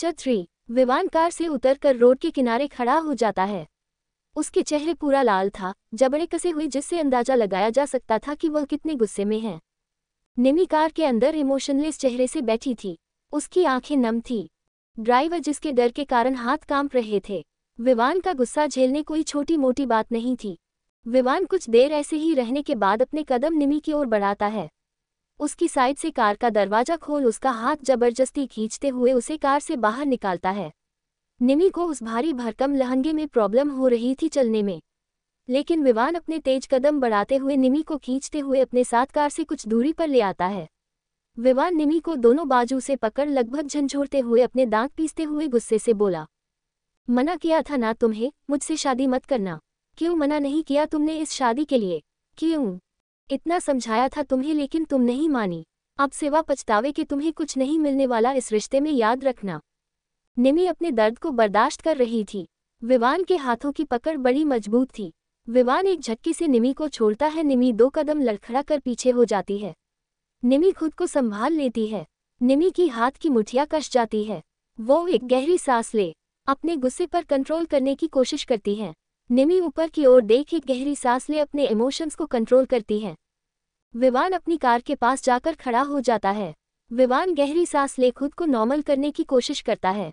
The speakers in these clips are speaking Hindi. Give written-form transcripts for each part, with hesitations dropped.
पिक्चर 3। विवान कार से उतरकर रोड के किनारे खड़ा हो जाता है। उसके चेहरे पूरा लाल था, जबड़े कसे हुए, जिससे अंदाजा लगाया जा सकता था कि वह कितने गुस्से में है। निमी कार के अंदर इमोशनलेस चेहरे से बैठी थी। उसकी आंखें नम थी। ड्राइवर जिसके डर के कारण हाथ कांप रहे थे। विवान का गुस्सा झेलने कोई छोटी मोटी बात नहीं थी। विवान कुछ देर ऐसे ही रहने के बाद अपने कदम निमी की ओर बढ़ाता है। उसकी साइड से कार का दरवाजा खोल उसका हाथ जबरदस्ती खींचते हुए उसे कार से बाहर निकालता है। निमी को उस भारी भरकम लहंगे में प्रॉब्लम हो रही थी चलने में, लेकिन विवान अपने तेज कदम बढ़ाते हुए निमी को खींचते हुए अपने साथ कार से कुछ दूरी पर ले आता है। विवान निमी को दोनों बाजू से पकड़ लगभग झंझोड़ते हुए अपने दांत पीसते हुए गुस्से से बोला, मना किया था ना तुम्हें मुझसे शादी मत करना। क्यों मना नहीं किया तुमने इस शादी के लिए? क्यों? इतना समझाया था तुम्हें लेकिन तुम नहीं मानी। अब सिवा पछतावे कि तुम्हें कुछ नहीं मिलने वाला इस रिश्ते में, याद रखना। निमी अपने दर्द को बर्दाश्त कर रही थी। विवान के हाथों की पकड़ बड़ी मजबूत थी। विवान एक झटके से निमी को छोड़ता है। निमी 2 कदम लड़खड़ा कर पीछे हो जाती है। निमी खुद को संभाल लेती है। निमी की हाथ की मुठियां कस जाती है। वो एक गहरी सांस ले अपने गुस्से पर कंट्रोल करने की कोशिश करती है। निमी ऊपर की ओर देख एक गहरी सांस ले अपने इमोशंस को कंट्रोल करती है। विवान अपनी कार के पास जाकर खड़ा हो जाता है। विवान गहरी सांस ले खुद को नॉर्मल करने की कोशिश करता है।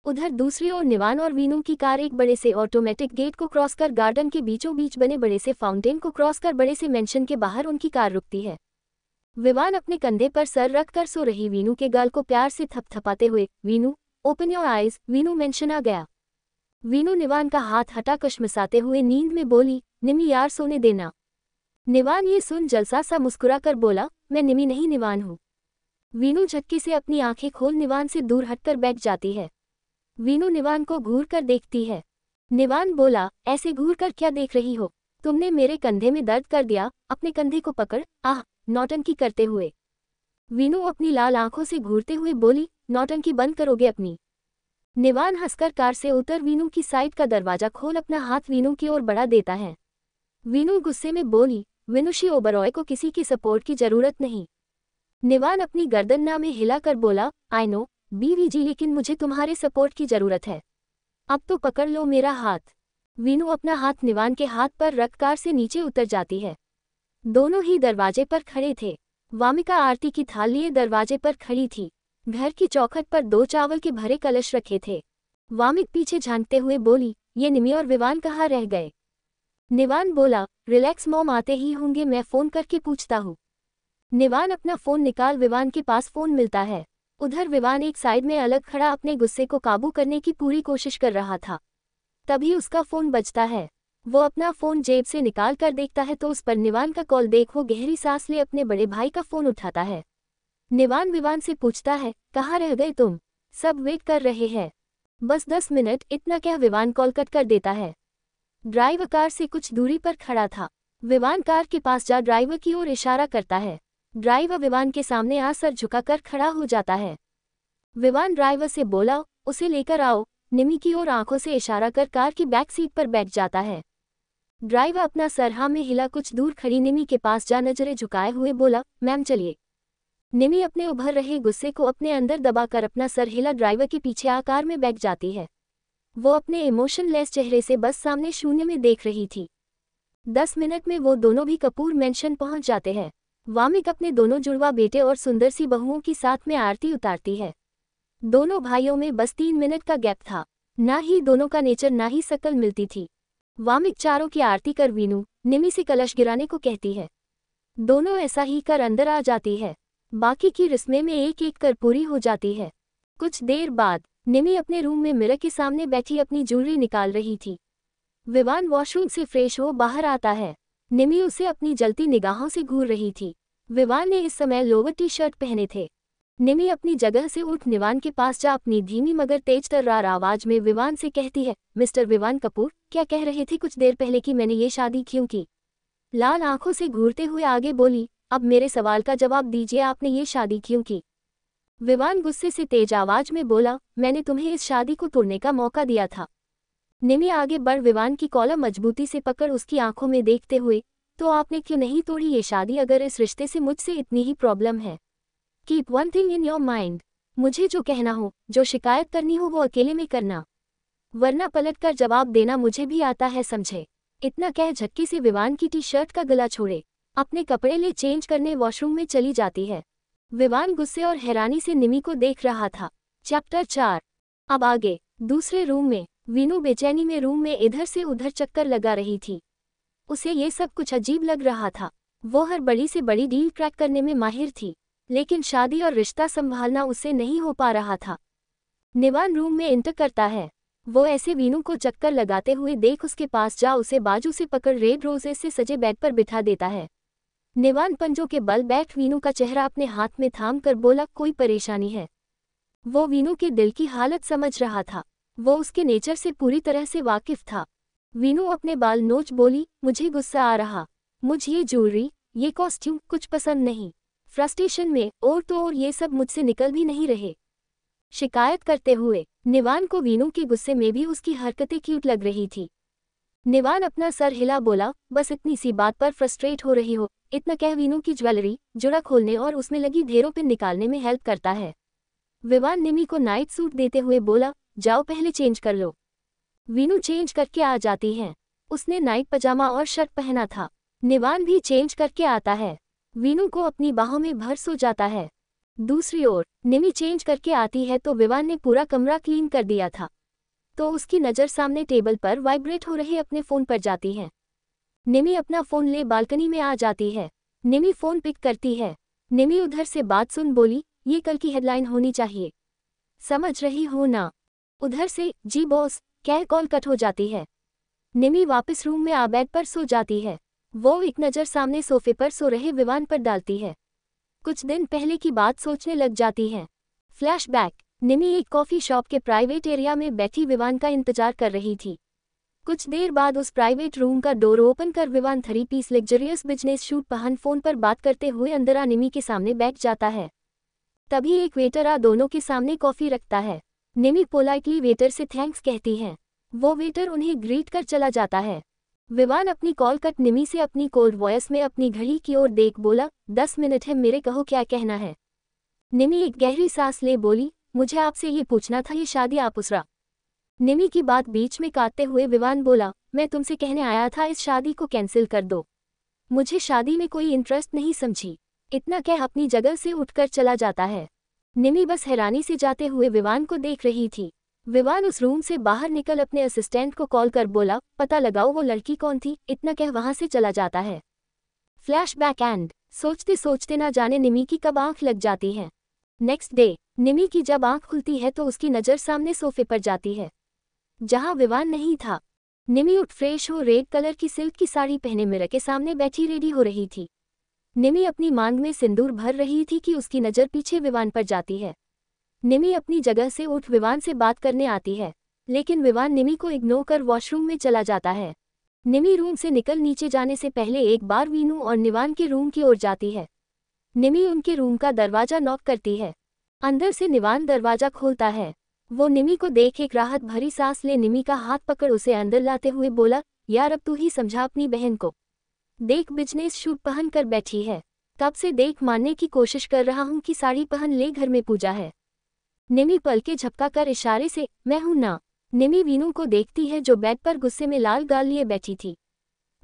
उधर दूसरी ओर निवान और वीनू की कार एक बड़े से ऑटोमेटिक गेट को क्रॉस कर गार्डन के बीचों बीच बने बड़े से फाउंटेन को क्रॉस कर बड़े से मेंशन के बाहर उनकी कार रुकती है। विवान अपने कंधे पर सर रख कर सो रही वीनू के गाल को प्यार से थपथपाते हुए, Veenu open your eyes, Veenu mansion आ गया। वीनू निवान का हाथ हटा कशमसाते हुए नींद में बोली, निमी यार सोने देना। निवान ये सुन जलसा सा मुस्कुरा कर बोला, मैं निमी नहीं निवान हूँ। वीनू झटके से अपनी आंखें खोल निवान से दूर हटकर बैठ जाती है। वीनू निवान को घूर कर देखती है। निवान बोला, ऐसे घूर कर क्या देख रही हो? तुमने मेरे कंधे में दर्द कर दिया, अपने कंधे को पकड़। आह, नौटंकी करते हुए वीनू अपनी लाल आंखों से घूरते हुए बोली, नौटंकी बंद करोगे अपनी? निवान हंसकर कार से उतर वीनू की साइड का दरवाजा खोल अपना हाथ वीनू की ओर बढ़ा देता है। वीनू गुस्से में बोली, विनुशी ओबरॉय को किसी की सपोर्ट की जरूरत नहीं। निवान अपनी गर्दन ना में हिलाकर बोला, आई नो बीवीजी, लेकिन मुझे तुम्हारे सपोर्ट की जरूरत है। अब तो पकड़ लो मेरा हाथ। वीनू अपना हाथ निवान के हाथ पर रख कार से नीचे उतर जाती है। दोनों ही दरवाजे पर खड़े थे। वामिका आरती की थाल लिए दरवाजे पर खड़ी थी। घर की चौखट पर 2 चावल के भरे कलश रखे थे। वामिक पीछे झांकते हुए बोली, ये निमी और विवान कहाँ रह गए? निवान बोला, रिलैक्स मॉम, आते ही होंगे, मैं फोन करके पूछता हूँ। निवान अपना फोन निकाल विवान के पास फोन मिलता है। उधर विवान एक साइड में अलग खड़ा अपने गुस्से को काबू करने की पूरी कोशिश कर रहा था। तभी उसका फोन बजता है। वो अपना फोन जेब से निकाल कर देखता है तो उस पर निवान का कॉल देख वो गहरी सांस ले अपने बड़े भाई का फोन उठाता है। निवान विवान से पूछता है, कहाँ रह गए तुम? सब वेट कर रहे हैं। बस 10 मिनट, इतना क्या? विवान कॉल कट कर देता है। ड्राइवर कार से कुछ दूरी पर खड़ा था। विवान कार के पास जा ड्राइवर की ओर इशारा करता है। ड्राइवर विवान के सामने आ सर झुकाकर खड़ा हो जाता है। विवान ड्राइवर से बोला, उसे लेकर आओ। निमी की ओर आंखों से इशारा कर कार की बैक सीट पर बैठ जाता है। ड्राइवर अपना सर हाँ में हिला कुछ दूर खड़ी निमी के पास जा नजरें झुकाए हुए बोला, मैम चलिए। निमी अपने उभर रहे गुस्से को अपने अंदर दबाकर अपना सर हिला ड्राइवर के पीछे आ कार में बैठ जाती है। वो अपने इमोशनलेस चेहरे से बस सामने शून्य में देख रही थी। 10 मिनट में वो दोनों भी कपूर मेंशन पहुंच जाते हैं। वामिक अपने दोनों जुड़वा बेटे और सुंदर सी बहुओं की साथ में आरती उतारती है। दोनों भाइयों में बस 3 मिनट का गैप था। ना ही दोनों का नेचर ना ही शकल मिलती थी। वामिक चारों की आरती कर वीनू निमी से कलश गिराने को कहती है। दोनों ऐसा ही कर अंदर आ जाती है। बाकी की रस्में में एक एक कर पूरी हो जाती है। कुछ देर बाद निमी अपने रूम में मिरर के सामने बैठी अपनी ज्वेलरी निकाल रही थी। विवान वॉशरूम से फ्रेश हो बाहर आता है। निमी उसे अपनी जलती निगाहों से घूर रही थी। विवान ने इस समय लोअर टी शर्ट पहने थे। निमी अपनी जगह से उठ निवान के पास जा अपनी धीमी मगर तेज तर्रार आवाज में विवान से कहती है, मिस्टर विवान कपूर, क्या कह रहे थे कुछ देर पहले कि मैंने ये शादी क्यों की? लाल आंखों से घूरते हुए आगे बोली, अब मेरे सवाल का जवाब दीजिए, आपने ये शादी क्यों की? विवान गुस्से से तेज आवाज में बोला, मैंने तुम्हें इस शादी को तोड़ने का मौका दिया था। निमी आगे बढ़ विवान की कॉलर मजबूती से पकड़ उसकी आंखों में देखते हुए, तो आपने क्यों नहीं तोड़ी ये शादी? अगर इस रिश्ते से मुझसे इतनी ही प्रॉब्लम है, keep one thing in your mind, मुझे जो कहना हो, जो शिकायत करनी हो वो अकेले में करना, वरना पलटकर जवाब देना मुझे भी आता है, समझे। इतना कह झटके से विवान की टी शर्ट का गला छोड़े अपने कपड़े ले चेंज करने वॉशरूम में चली जाती है। विवान गुस्से और हैरानी से निमी को देख रहा था। चैप्टर 4। अब आगे। दूसरे रूम में वीनू बेचैनी में रूम में इधर से उधर चक्कर लगा रही थी। उसे ये सब कुछ अजीब लग रहा था। वो हर बड़ी से बड़ी डील क्रैक करने में माहिर थी, लेकिन शादी और रिश्ता संभालना उससे नहीं हो पा रहा था। निवान रूम में इंटर करता है। वो ऐसे वीनू को चक्कर लगाते हुए देख उसके पास जा उसे बाजू से पकड़ रेड रोजेस से सजे बेड पर बिठा देता है। निवान पंजों के बल बैठ वीनू का चेहरा अपने हाथ में थाम कर बोला, कोई परेशानी है? वो वीनू के दिल की हालत समझ रहा था। वो उसके नेचर से पूरी तरह से वाकिफ था। वीनू अपने बाल नोच बोली, मुझे गुस्सा आ रहा। मुझे ये ज्वेलरी, ये कॉस्ट्यूम कुछ पसंद नहीं। फ्रस्ट्रेशन में और तो और ये सब मुझसे निकल भी नहीं रहे। शिकायत करते हुए निवान को वीनू के गुस्से में भी उसकी हरकतें क्यूट लग रही थी। निवान अपना सर हिला बोला, बस इतनी सी बात पर फ्रस्ट्रेट हो रही हो? इतना कह वीनू की ज्वेलरी जुड़ा खोलने और उसमें लगी ढेरों पिन निकालने में हेल्प करता है। विवान निमी को नाइट सूट देते हुए बोला, जाओ पहले चेंज कर लो। वीनू चेंज करके आ जाती है। उसने नाइट पजामा और शर्ट पहना था। निवान भी चेंज करके आता है। वीनू को अपनी बाहों में भर सो जाता है। दूसरी ओर निमी चेंज करके आती है तो विवान ने पूरा कमरा क्लीन कर दिया था, तो उसकी नज़र सामने टेबल पर वाइब्रेट हो रहे अपने फ़ोन पर जाती है। निमी अपना फ़ोन ले बालकनी में आ जाती है। निमी फ़ोन पिक करती है। निमी उधर से बात सुन बोली, ये कल की हेडलाइन होनी चाहिए, समझ रही हो ना? उधर से, जी बॉस, कह कॉल कट हो जाती है। निमी वापस रूम में आ बेड पर सो जाती है। वो एक नज़र सामने सोफे पर सो रहे विवान पर डालती है। कुछ दिन पहले की बात सोचने लग जाती है। फ्लैशबैक। निमी एक कॉफ़ी शॉप के प्राइवेट एरिया में बैठी विवान का इंतजार कर रही थी। कुछ देर बाद उस प्राइवेट रूम का डोर ओपन कर Vivaan 3 piece luxurious business suit पहन फ़ोन पर बात करते हुए अंदर आ निमी के सामने बैठ जाता है। तभी एक वेटर आ दोनों के सामने कॉफ़ी रखता है। निमी पोलाइटली वेटर से थैंक्स कहती है। वो वेटर उन्हें ग्रीट कर चला जाता है। विवान अपनी कॉल कट निमी से अपनी कोल्ड वॉइस में अपनी घड़ी की ओर देख बोला, 10 मिनट है मेरे, कहो क्या कहना है। निमी एक गहरी सांस ले बोली, मुझे आपसे ये पूछना था, ये शादी आप उसरा। निमी की बात बीच में काटते हुए विवान बोला, मैं तुमसे कहने आया था इस शादी को कैंसिल कर दो। मुझे शादी में कोई इंटरेस्ट नहीं, समझी। इतना कह अपनी जगह से उठकर चला जाता है। निमी बस हैरानी से जाते हुए विवान को देख रही थी। विवान उस रूम से बाहर निकल अपने असिस्टेंट को कॉल कर बोला, पता लगाओ वो लड़की कौन थी। इतना कह वहां से चला जाता है। Flashback and. सोचते सोचते ना जाने निमी की कब आंख लग जाती है। नेक्स्ट डे निमी की जब आंख खुलती है तो उसकी नज़र सामने सोफे पर जाती है, जहां विवान नहीं था। निमी उठ फ्रेश हो रेड कलर की सिल्क की साड़ी पहने मिरर के सामने बैठी रेडी हो रही थी। निमी अपनी मांग में सिंदूर भर रही थी कि उसकी नज़र पीछे विवान पर जाती है। निमी अपनी जगह से उठ विवान से बात करने आती है, लेकिन विवान निमी को इग्नोर कर वॉशरूम में चला जाता है। निमी रूम से निकल नीचे जाने से पहले एक बार वीनू और निवान के रूम की ओर जाती है। निमी उनके रूम का दरवाजा नॉक करती है। अंदर से निवान दरवाजा खोलता है। वो निमी को देख एक राहत भरी सांस ले निमी का हाथ पकड़ उसे अंदर लाते हुए बोला, यार अब तू ही समझा अपनी बहन को। देख बिजनेस सूट पहन कर बैठी है, कब से देख मानने की कोशिश कर रहा हूँ कि साड़ी पहन ले, घर में पूजा है। निमी पल के झपका कर इशारे से, मैं हूं ना। निमी वीनू को देखती है जो बेड पर गुस्से में लाल गाल लिए बैठी थी।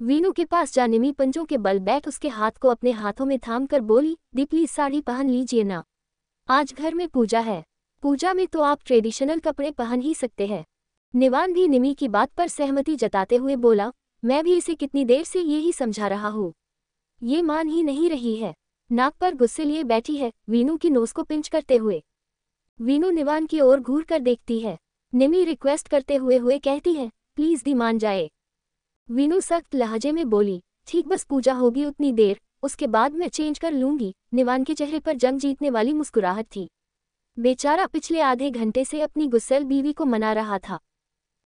वीनू के पास जा निमी पंजों के बल बैठ उसके हाथ को अपने हाथों में थाम कर बोली, दी प्लीज साड़ी पहन लीजिए ना, आज घर में पूजा है। पूजा में तो आप ट्रेडिशनल कपड़े पहन ही सकते हैं। निवान भी निमी की बात पर सहमति जताते हुए बोला, मैं भी इसे कितनी देर से यही समझा रहा हूँ, ये मान ही नहीं रही है। नाक पर गुस्से लिए बैठी है, वीनू की नोज को पिंच करते हुए। वीनू निवान की ओर घूर कर देखती है। निमी रिक्वेस्ट करते हुए कहती है, प्लीज दी मान जाए। वीनू सख्त लहजे में बोली, ठीक बस पूजा होगी उतनी देर, उसके बाद मैं चेंज कर लूंगी। निवान के चेहरे पर जंग जीतने वाली मुस्कुराहट थी। बेचारा पिछले आधे घंटे से अपनी गुस्सैल बीवी को मना रहा था।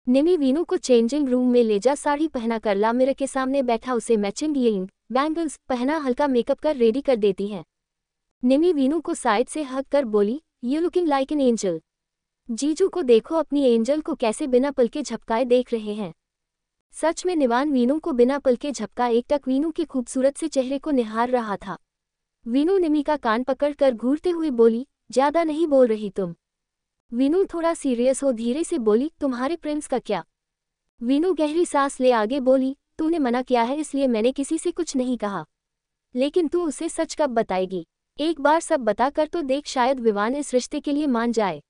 निमी वीनू को चेंजिंग रूम में ले जा साड़ी पहना कर ला मिरर के सामने बैठा उसे मैचिंग इयरिंग, बैंगल्स पहना हल्का मेकअप कर रेडी कर देती है। निमी वीनू को साइड से हग कर बोली, you looking like an angel. जीजू को देखो अपनी एंजल को कैसे बिना पल के झपकाए देख रहे हैं। सच में निवान वीनू को बिना पल के झपका एकटक वीनू के खूबसूरत से चेहरे को निहार रहा था। वीनू निमी का कान पकड़ कर घूरते हुए बोली, ज्यादा नहीं बोल रही तुम। वीनू थोड़ा सीरियस हो धीरे से बोली, तुम्हारे प्रिंस का क्या? वीनू गहरी सांस ले आगे बोली, तूने मना किया है इसलिए मैंने किसी से कुछ नहीं कहा। लेकिन तू उसे सच कब बताएगी? एक बार सब बता कर तो देख, शायद विवान इस रिश्ते के लिए मान जाए।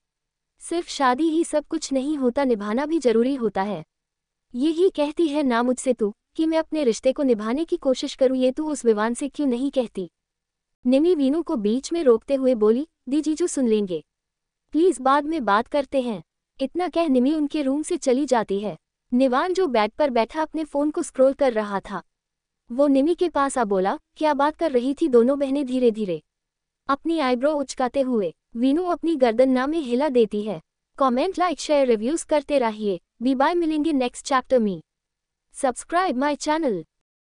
सिर्फ शादी ही सब कुछ नहीं होता, निभाना भी जरूरी होता है। यही कहती है ना मुझसे तू कि मैं अपने रिश्ते को निभाने की कोशिश करूं, ये तू उस विवान से क्यों नहीं कहती? निमी वीनू को बीच में रोकते हुए बोली, दी जीजू सुन लेंगे, प्लीज बाद में बात करते हैं। इतना कह निमी उनके रूम से चली जाती है। निवान जो बेड पर बैठा अपने फोन को स्क्रॉल कर रहा था, वो निमी के पास आ बोला, क्या बात कर रही थी दोनों बहनें? धीरे धीरे अपनी आईब्रो उचकाते हुए वीनू अपनी गर्दन ना में हिला देती है। कमेंट, लाइक, शेयर, रिव्यूज करते रहिए। बी बाय, मिलेंगे नेक्स्ट चैप्टर में। Subscribe my channel.